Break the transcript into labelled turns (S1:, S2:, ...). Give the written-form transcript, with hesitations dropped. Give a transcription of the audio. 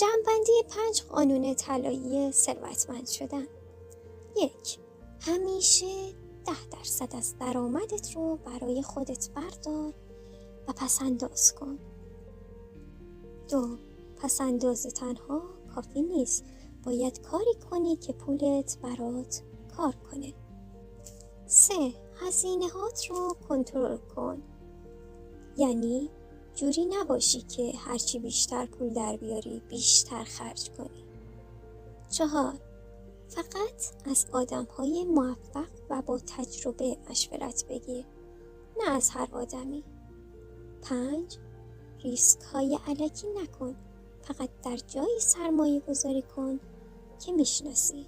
S1: جمع‌بندی 5 قانون طلایی ثروتمند شدن. 1. همیشه 10% از درآمدت رو برای خودت بردار و پس‌انداز کن. 2. پس‌انداز تنها کافی نیست، باید کاری کنی که پولت برات کار کنه. 3. هزینه‌هات رو کنترل کن، یعنی جوری نباشی که هرچی بیشتر پول در بیاری بیشتر خرج کنی. 4. فقط از آدم‌های موفق و با تجربه مشورت بگیر، نه از هر آدمی. 5. ریسک‌های الکی نکن، فقط در جایی سرمایه گذاری کن که میشناسی.